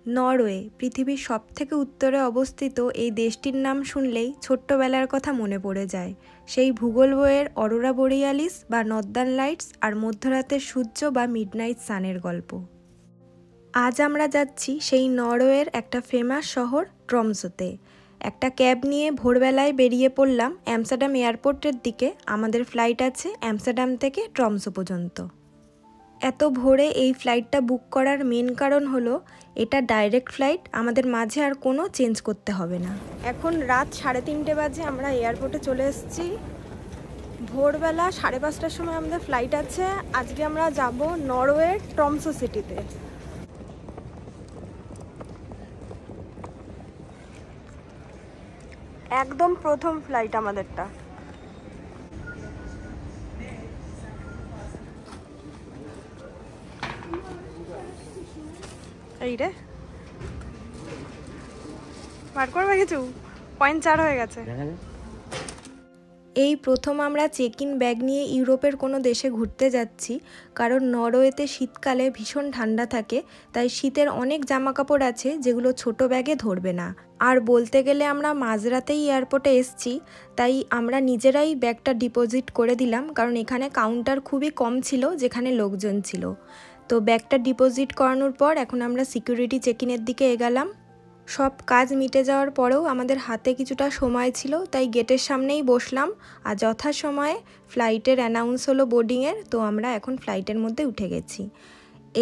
Norway পৃথিবীর সবথেকে উত্তরে অবস্থিত এই দেশটির নাম শুনলেই ছোট্টবেলার কথা মনে পড়ে যায়। সেই ভূগোল বইয়ের অরোরা বোরিয়ালিস বা নর্দার্ন লাইটস আর মধ্যরাতের সূর্য বা মিডনাইট সানের গল্প। আজ আমরা যাচ্ছি সেই নরওয়ের একটা ফেমাস শহর ট্রমসোতে। একটা ক্যাব নিয়ে ভোরবেলায় বেরিয়ে পড়লাম অ্যামস্টারডাম এয়ারপোর্টের দিকে। আমাদের ফ্লাইট আছে অ্যামস্টারডাম থেকে ট্রমসো পর্যন্ত। এত ভোরে এই ফ্লাইটটা বুক করার মেন কারণ হলো এটা ডাইরেক্ট ফ্লাইট, আমাদের মাঝে আর কোনো চেঞ্জ করতে হবে না। এখন রাত 3:30 বাজে, আমরা এয়ারপোর্টে চলে এসেছি। ভোরবেলা 5:30টার সময় আমাদের ফ্লাইট আছে। আজকে আমরা যাব নরওয়ের ট্রমসো সিটিতে। একদম প্রথম ফ্লাইট আমাদেরটা। এই রে বার করবে কিছু 0.4 হয়ে গেছে। এই প্রথম আমরা চেক ইন ব্যাগ নিয়ে ইউরোপের কোনো দেশে ঘুরতে যাচ্ছি, কারণ নরওয়েতে শীতকালে ভীষণ ঠান্ডা থাকে, তাই শীতের অনেক জামা কাপড় আছে যেগুলো ছোট ব্যাগে ধরবে না। আর বলতে গেলে আমরা মাঝরাতেই এয়ারপোর্টে এসছি, তাই আমরা নিজেরাই ব্যাগটা ডিপোজিট করে দিলাম, কারণ এখানে কাউন্টার খুবই কম ছিল যেখানে লোকজন ছিল। তো ব্যাগটা ডিপোজিট করানোর পর এখন আমরা সিকিউরিটি চেক ইনের দিকে এগালাম। সব কাজ মিটে যাওয়ার পরেও আমাদের হাতে কিছুটা সময় ছিল, তাই গেটের সামনেই বসলাম। আর যথাসময়ে ফ্লাইটের অ্যানাউন্স হলো বোর্ডিংয়ের, তো আমরা এখন ফ্লাইটের মধ্যে উঠে গেছি।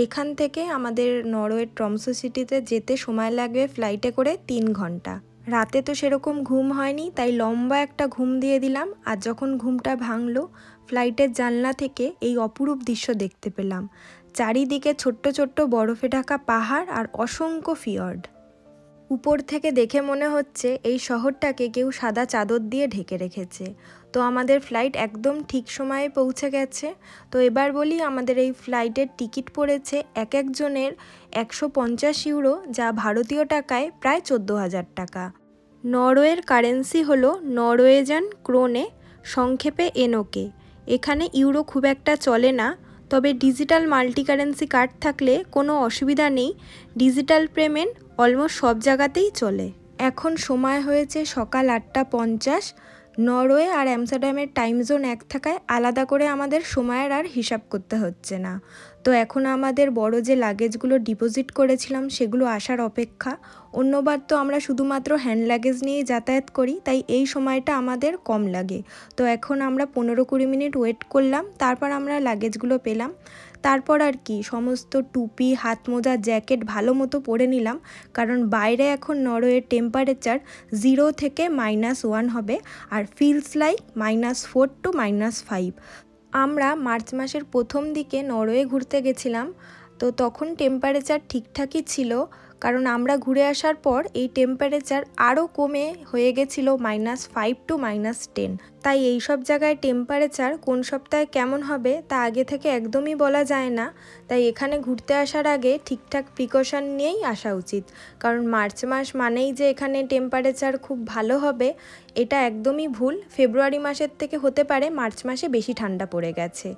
এখান থেকে আমাদের নরওয়ের ট্রমসো সিটিতে যেতে সময় লাগবে ফ্লাইটে করে 3 ঘন্টা। রাতে তো সেরকম ঘুম হয়নি, তাই লম্বা একটা ঘুম দিয়ে দিলাম। আর যখন ঘুমটা ভাঙলো, ফ্লাইটের জানলা থেকে এই অপরূপ দৃশ্য দেখতে পেলাম। চারিদিকে ছোট্ট ছোট্ট বরফে ঢাকা পাহাড় আর অসংখ্য ফিয়র্ড। উপর থেকে দেখে মনে হচ্ছে এই শহরটাকে কেউ সাদা চাদর দিয়ে ঢেকে রেখেছে। তো আমাদের ফ্লাইট একদম ঠিক সময়ে পৌঁছে গেছে। তো এবার বলি, আমাদের এই ফ্লাইটের টিকিট পড়েছে এক একজনের 150 ইউরো, যা ভারতীয় টাকায় প্রায় 14,000 টাকা। নরওয়ের কারেন্সি হলো নরওয়েজান ক্রোনে, সংক্ষেপে এনওকে। এখানে ইউরো খুব একটা চলে না, তবে ডিজিটাল মাল্টি কারেন্সি কার্ড থাকলে কোনো অসুবিধা নেই। ডিজিটাল পেমেন্ট অলমোস্ট সব জায়গাতেই চলে। এখন সময় হয়েছে সকাল 8:50। নরওয়ে আর অ্যামস্টারডামের টাইম জোন এক থাকায় আলাদা করে আমাদের সময়ের আর হিসাব করতে হচ্ছে না। তো এখন আমাদের বড় যে লাগেজগুলো ডিপোজিট করেছিলাম সেগুলো আসার অপেক্ষা। অন্যবার তো আমরা শুধুমাত্র হ্যান্ড লাগেজ নিয়েই যাতায়াত করি, তাই এই সময়টা আমাদের কম লাগে। তো এখন আমরা 15-20 মিনিট ওয়েট করলাম, তারপর আমরা লাগেজগুলো পেলাম। তারপর আর কি, সমস্ত টুপি, হাত মোজা, জ্যাকেট ভালো মতো পরে নিলাম, কারণ বাইরে এখন নরওয়ের টেম্পারেচার 0 থেকে -1 হবে, আর ফিলস লাইক -4 to -5। আমরা মার্চ মাসের প্রথম দিকে নরওয়ে ঘুরতে গেছিলাম, তো তখন টেম্পারেচার ঠিকঠাকই ছিল, কারণ আমরা ঘুরে আসার পর এই টেম্পারেচার আরও কমে হয়ে গেছিলো -5 to -10। তাই এই সব জায়গায় টেম্পারেচার কোন সপ্তাহে কেমন হবে তা আগে থেকে একদমই বলা যায় না। তাই এখানে ঘুরতে আসার আগে ঠিকঠাক প্রিকশন নিয়েই আসা উচিত, কারণ মার্চ মাস মানেই যে এখানে টেম্পারেচার খুব ভালো হবে এটা একদমই ভুল। ফেব্রুয়ারি মাসের থেকে হতে পারে মার্চ মাসে বেশি ঠান্ডা পড়ে গেছে।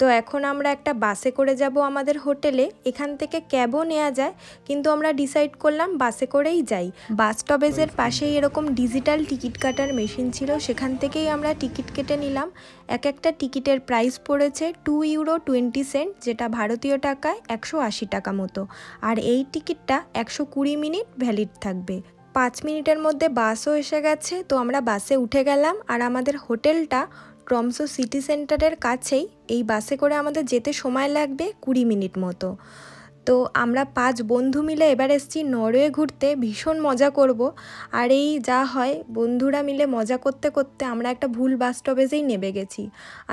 তো এখন আমরা একটা বাসে করে যাব আমাদের হোটেলে। এখান থেকে ক্যাবও নেওয়া যায়, কিন্তু আমরা ডিসাইড করলাম বাসে করেই যাই। বাস স্টপেজের পাশেই এরকম ডিজিটাল টিকিট কাটার মেশিন ছিল, সেখান থেকেই আমরা টিকিট কেটে নিলাম। এক একটা টিকিটের প্রাইস পড়েছে 2 ইউরো 20 সেন্ট, যেটা ভারতীয় টাকায় 180 টাকা মতো। আর এই টিকিটটা 120 মিনিট ভ্যালিড থাকবে। 5 মিনিটের মধ্যে বাসও এসে গেছে, তো আমরা বাসে উঠে গেলাম। আর আমাদের হোটেলটা ট্রমসো সিটি সেন্টারের কাছেই। এই বাসে করে আমাদের যেতে সময় লাগবে 20 মিনিট মতো। তো আমরা 5 বন্ধু মিলে এবার এসেছি নরওয়ে ঘুরতে, ভীষণ মজা করব। আর এই যা হয়, বন্ধুরা মিলে মজা করতে করতে আমরা একটা ভুল বাস স্টপেজেই নেমে গেছি।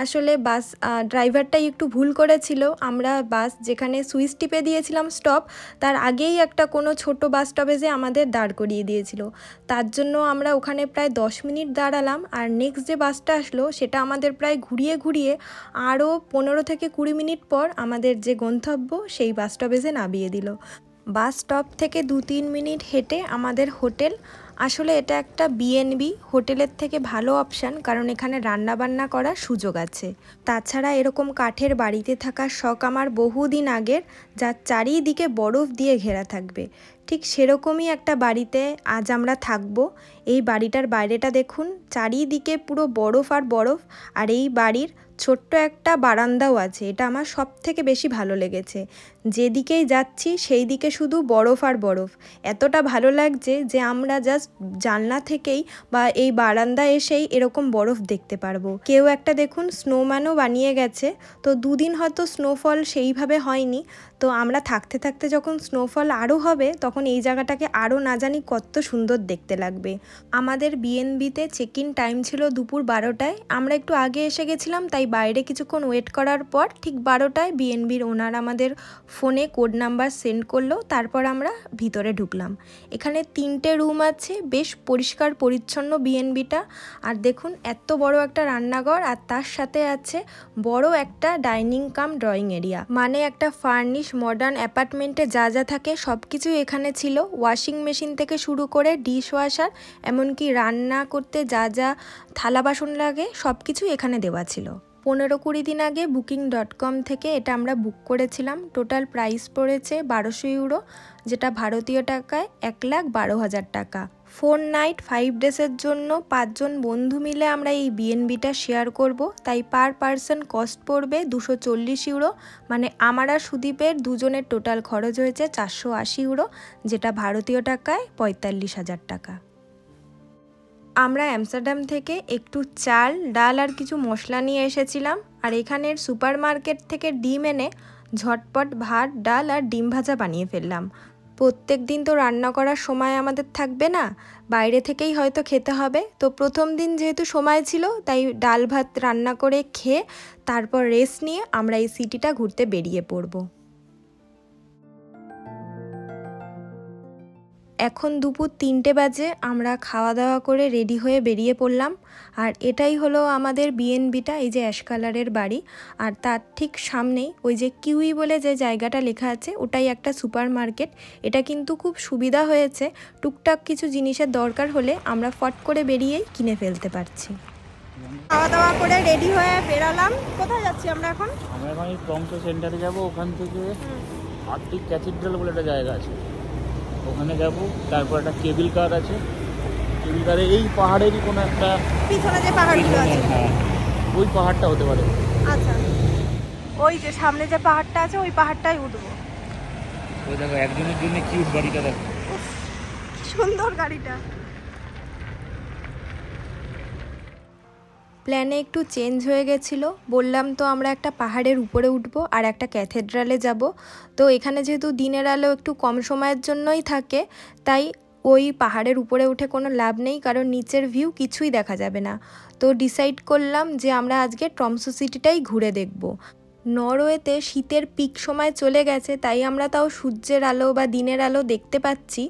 আসলে বাস ড্রাইভারটাই একটু ভুল করেছিল। আমরা বাস যেখানে সুইচ টিপে দিয়েছিলাম স্টপ, তার আগেই একটা কোনো ছোট বাস স্টপেজে আমাদের দাঁড় করিয়ে দিয়েছিল। তার জন্য আমরা ওখানে প্রায় 10 মিনিট দাঁড়ালাম। আর নেক্সট যে বাসটা আসলো সেটা আমাদের প্রায় ঘুরিয়ে ঘুরিয়ে আরও 15 থেকে 20 মিনিট পর আমাদের যে গন্তব্য সেই বাস স্টপেজে নামিয়ে দিল। বাস স্টপ থেকে 2-3 মিনিট হেঁটে আমাদের হোটেল। আসলে এটা একটা বিএনবি হোটেলের থেকে ভালো অপশান, কারণ এখানে রান্নাবান্না করার সুযোগ আছে। তাছাড়া এরকম কাঠের বাড়িতে থাকার শখ আমার বহুদিন আগের, যার চারিদিকে বরফ দিয়ে ঘেরা থাকবে। ঠিক সেরকমই একটা বাড়িতে আজ আমরা থাকবো। এই বাড়িটার বাইরেটা দেখুন, চারিদিকে পুরো বরফ আর বরফ, আর এই বাড়ির ছোট্ট একটা বারান্দাও আছে। এটা আমার সব থেকে বেশি ভালো লেগেছে। যেদিকেই যাচ্ছি সেই দিকে শুধু বরফ আর বরফ। এতটা ভালো লাগছে যে আমরা জাস্ট জানলা থেকেই বা এই বারান্দায় এসেই এরকম বরফ দেখতে পারবো। কেউ একটা দেখুন স্নোম্যানও বানিয়ে গেছে। তো দুদিন হয়তো স্নোফল সেইভাবে হয়নি, তো আমরা থাকতে থাকতে যখন স্নোফল আরও হবে তখন এই জায়গাটাকে আরও না জানি কত সুন্দর দেখতে লাগবে। আমাদের বিএনবিতে চেক ইন টাইম ছিল দুপুর 12টায়। আমরা একটু আগে এসে গেছিলাম, তাই বাইরে কিছুক্ষণ ওয়েট করার পর ঠিক 12টায় বিএনবির ওনার আমাদের ফোনে কোড নাম্বার সেন্ড করলো। তারপর আমরা ভিতরে ঢুকলাম। এখানে 3টে রুম আছে, বেশ পরিষ্কার পরিচ্ছন্ন বিএনবিটা। আর দেখুন এত বড় একটা রান্নাঘর, আর তার সাথে আছে বড় একটা ডাইনিং কাম ড্রয়িং এরিয়া। মানে একটা ফার্নিশ মডার্ন অ্যাপার্টমেন্টে যা যা থাকে সব কিছু এখানে ছিল। ওয়াশিং মেশিন থেকে শুরু করে ডিশ ওয়াশার, এমনকি রান্না করতে যা যা থালা বাসন লাগে সব কিছু এখানে দেওয়া ছিল। 15-20 দিন আগে booking.com থেকে এটা আমরা বুক করেছিলাম। টোটাল প্রাইস পড়েছে 1200 ইউরো, যেটা ভারতীয় টাকায় 1,12,000 টাকা। 4 নাইট 5 ডেজের জন্য 5 জন বন্ধু মিলে আমরা এই বিএনবিটা শেয়ার করব, তাই পার পারসন কস্ট পড়বে 240 ইউরো। মানে আমার আর সুদীপের দুজনের টোটাল খরচ হয়েছে 480 ইউরো, যেটা ভারতীয় টাকায় 45,000 টাকা। আমরা আমস্টারডাম থেকে একটু চাল, ডাল আর কিছু মশলা নিয়ে এসেছিলাম। আর এখানের সুপার মার্কেট থেকে ডিম এনে ঝটপট ভাত, ডাল আর ডিম ভাজা বানিয়ে ফেললাম। প্রত্যেক দিন তো রান্না করার সময় আমাদের থাকবে না, বাইরে থেকেই হয়তো খেতে হবে। তো প্রথম দিন যেহেতু সময় ছিল, তাই ডাল ভাত রান্না করে খেয়ে তারপর রেস্ট নিয়ে আমরা এই সিটিটা ঘুরতে বেরিয়ে পড়ব। এখন দুপুর 3টে বাজে। আমরা খাওয়া দাওয়া করে রেডি হয়ে বেরিয়ে পড়লাম। আর এটাই হলো আমাদের বিএনবিটা, এই যে অ্যাশ কালারের বাড়ি। আর তার ঠিক সামনেই ওই যে কিউই বলে যে জায়গাটা লেখা আছে, ওটাই একটা সুপার মার্কেট। এটা কিন্তু খুব সুবিধা হয়েছে, টুকটাক কিছু জিনিসের দরকার হলে আমরা ফট করে বেরিয়েই কিনে ফেলতে পারছি। খাওয়া দাওয়া করে রেডি হয়ে বেরালাম। কোথায় যাচ্ছি আমরা এখন? আমরা এখন এই ট্রমসো সেন্টারে যাব। ওখান থেকে আর্কটিক ক্যাথিড্রাল বলে একটা জায়গা আছে, ওখানে যাব। তারপর একটা কেবল কার আছে, কেবল কারে এই পাহাড়েরই কোনো একটা পিছনে যে পাহাড়গুলো আছে, হ্যাঁ ওই পাহাড়টা হতে পারে। আচ্ছা, ওই যে সামনে যে পাহাড়টা আছে ওই পাহাড়টাই উঠবো। ওই দেখো একজনের জন্য কিউট বাড়িটা দেখো, কি সুন্দর গাড়িটা। প্ল্যানে একটু চেঞ্জ হয়ে গেছিলো। বললাম তো আমরা একটা পাহাড়ের উপরে উঠবো আর একটা ক্যাথেড্রালে যাব। তো এখানে যেহেতু দিনের আলো একটু কম সময়ের জন্যই থাকে, তাই ওই পাহাড়ের উপরে উঠে কোনো লাভ নেই, কারণ নিচের ভিউ কিছুই দেখা যাবে না। তো ডিসাইড করলাম যে আমরা আজকে ট্রমসো সিটিটাই ঘুরে দেখব। নরওয়েতে শীতের পিক সময় চলে গেছে, তাই আমরা তাও সূর্যের আলো বা দিনের আলো দেখতে পাচ্ছি।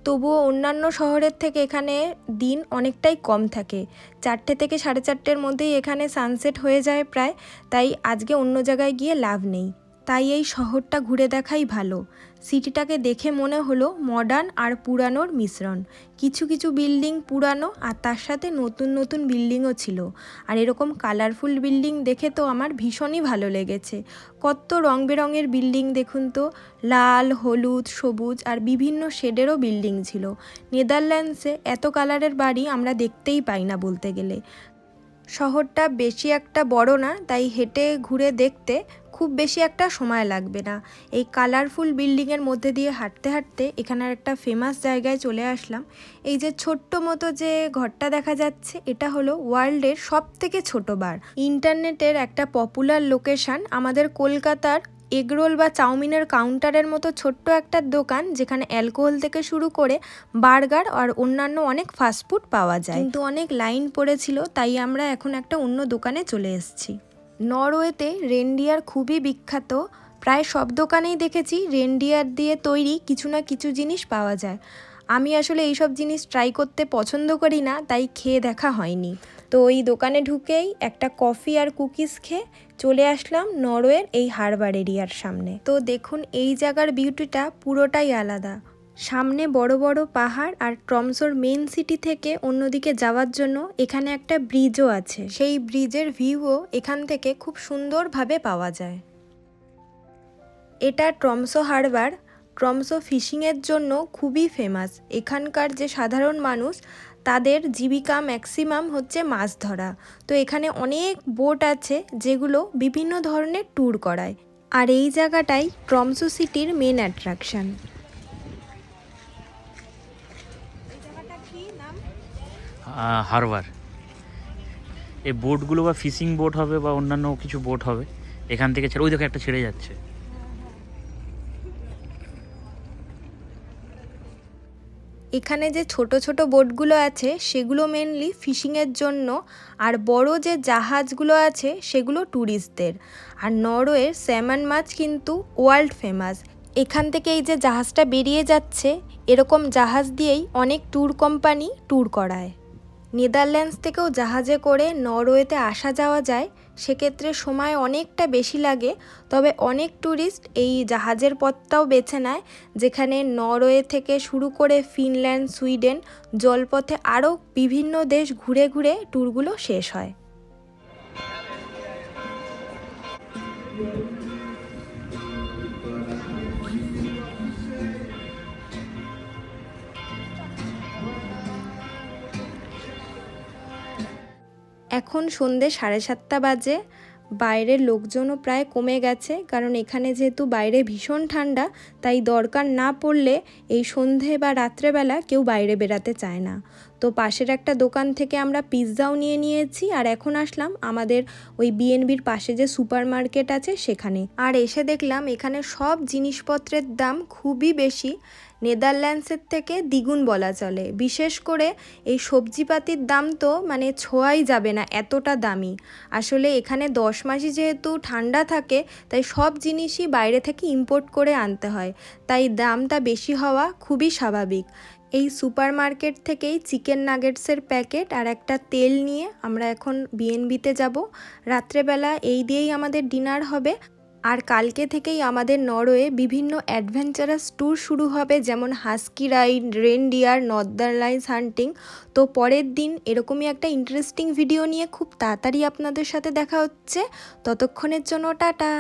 তবুও অন্যান্য শহরের থেকে এখানে দিন অনেকটাই কম থাকে। 4টে থেকে 4:30-এর মধ্যেই এখানে সানসেট হয়ে যায় প্রায়। তাই আজকে অন্য জায়গায় গিয়ে লাভ নেই, তাই এই শহরটা ঘুরে দেখাই ভালো। সিটিটাকে দেখে মনে হলো মডার্ন আর পুরানোর মিশ্রণ। কিছু কিছু বিল্ডিং পুরানো আর তার সাথে নতুন নতুন বিল্ডিংও ছিল। আর এরকম কালারফুল বিল্ডিং দেখে তো আমার ভীষণই ভালো লেগেছে। কত রং বেরঙের বিল্ডিং দেখুন তো, লাল, হলুদ, সবুজ আর বিভিন্ন শেডেরও বিল্ডিং ছিল। নেদারল্যান্ডসে এত কালারের বাড়ি আমরা দেখতেই পাই না বলতে গেলে। শহরটা বেশি একটা বড় না, তাই হেঁটে ঘুরে দেখতে খুব বেশি একটা সময় লাগবে না। এই কালারফুল বিল্ডিংয়ের মধ্যে দিয়ে হাঁটতে হাঁটতে এখানের একটা ফেমাস জায়গায় চলে আসলাম। এই যে ছোট্ট মতো যে ঘরটা দেখা যাচ্ছে, এটা হলো ওয়ার্ল্ডের সবথেকে ছোট বার। ইন্টারনেটের একটা পপুলার লোকেশান, আমাদের কলকাতার এগরোল বা চাউমিনের কাউন্টারের মতো ছোট্ট একটা দোকান, যেখানে অ্যালকোহল থেকে শুরু করে বার্গার আর অন্যান্য অনেক ফাস্টফুড পাওয়া যায়। কিন্তু অনেক লাইন পড়েছিল, তাই আমরা এখন একটা অন্য দোকানে চলে এসেছি। নরওয়েতে রেনডিয়ার খুবই বিখ্যাত। প্রায় সব দোকানেই দেখেছি রেনডিয়ার দিয়ে তৈরি কিছু না কিছু জিনিস পাওয়া যায়। আমি আসলে এইসব জিনিস ট্রাই করতে পছন্দ করি না, তাই খেয়ে দেখা হয়নি। তো ওই দোকানে ঢুকেই একটা কফি আর কুকিজ খেয়ে চলে আসলাম নরওয়ের এই হারবার এরিয়ার সামনে। তো দেখুন এই জায়গার বিউটিটা পুরোটাই আলাদা। সামনে বড় বড় পাহাড় আর ট্রমসোর মেন সিটি থেকে অন্যদিকে যাওয়ার জন্য এখানে একটা ব্রিজও আছে। সেই ব্রিজের ভিউও এখান থেকে খুব সুন্দরভাবে পাওয়া যায়। এটা ট্রমসো হারবার। ট্রমসো ফিশিংয়ের জন্য খুবই ফেমাস। এখানকার যে সাধারণ মানুষ তাদের জীবিকা ম্যাক্সিমাম হচ্ছে মাছ ধরা। তো এখানে অনেক বোট আছে যেগুলো বিভিন্ন ধরনের ট্যুর করায়। আর এই জায়গাটাই ট্রমসো সিটির মেন অ্যাট্রাকশন। হারবার, এই বোটগুলো বা ফিশিং বোট হবে বা অন্যান্য কিছু বোট হবে এখান থেকে ছেড়ে, ওই দেখো একটা ছেড়ে যাচ্ছে। এখানে যে ছোট ছোট বোটগুলো আছে সেগুলো মেনলি ফিশিংয়ের জন্য, আর বড় যে জাহাজগুলো আছে সেগুলো ট্যুরিস্টদের। আর নরওয়ের স্যামন মাছ কিন্তু ওয়ার্ল্ড ফেমাস। এখান থেকে এই যে জাহাজটা বেরিয়ে যাচ্ছে, এরকম জাহাজ দিয়েই অনেক ট্যুর কোম্পানি ট্যুর করায়। নেদারল্যান্ডস থেকেও জাহাজে করে নরওয়েতে আসা যাওয়া যায়, সেক্ষেত্রে সময় অনেকটা বেশি লাগে। তবে অনেক ট্যুরিস্ট এই জাহাজের পথটাও বেছে নেয়, যেখানে নরওয়ে থেকে শুরু করে ফিনল্যান্ড, সুইডেন, জলপথে আরও বিভিন্ন দেশ ঘুরে ঘুরে ট্যুরগুলো শেষ হয়। এখন সন্ধে 7:30 বাজে। বাইরের লোকজনও প্রায় কমে গেছে, কারণ এখানে যেহেতু বাইরে ভীষণ ঠান্ডা, তাই দরকার না পড়লে এই সন্ধে বা রাত্রেবেলা কেউ বাইরে বেরাতে চায় না। তো পাশের একটা দোকান থেকে আমরা পিৎজাও নিয়েছি, আর এখন আসলাম আমাদের ওই বিএনবির পাশে যে সুপার মার্কেট আছে সেখানে। আর এসে দেখলাম এখানে সব জিনিসপত্রের দাম খুবই বেশি, নেদারল্যান্ডসের থেকে দ্বিগুণ বলা চলে। বিশেষ করে এই সবজিপাতির দাম তো মানে ছোঁয়াই যাবে না, এতটা দামি। আসলে এখানে 10 মাসই যেহেতু ঠান্ডা থাকে, তাই সব জিনিসই বাইরে থেকে ইম্পোর্ট করে আনতে হয়, তাই দামটা বেশি হওয়া খুবই স্বাভাবিক। এই সুপার মার্কেট থেকেই চিকেন নাগেটসের প্যাকেট আর একটা তেল নিয়ে আমরা এখন বিএনবিতে যাব। রাত্রেবেলা এই দিয়েই আমাদের ডিনার হবে। আর কালকে থেকেই আমাদের নরওয়ে বিভিন্ন অ্যাডভেঞ্চারাস ট্যুর শুরু হবে, যেমন husky ride, reindeer, northern lights hunting. তো পরের দিন এরকমই একটা ইন্টারেস্টিং ভিডিও নিয়ে খুব তাড়াতাড়ি আপনাদের সাথে দেখা হচ্ছে। ততক্ষণের জন্য টাটা।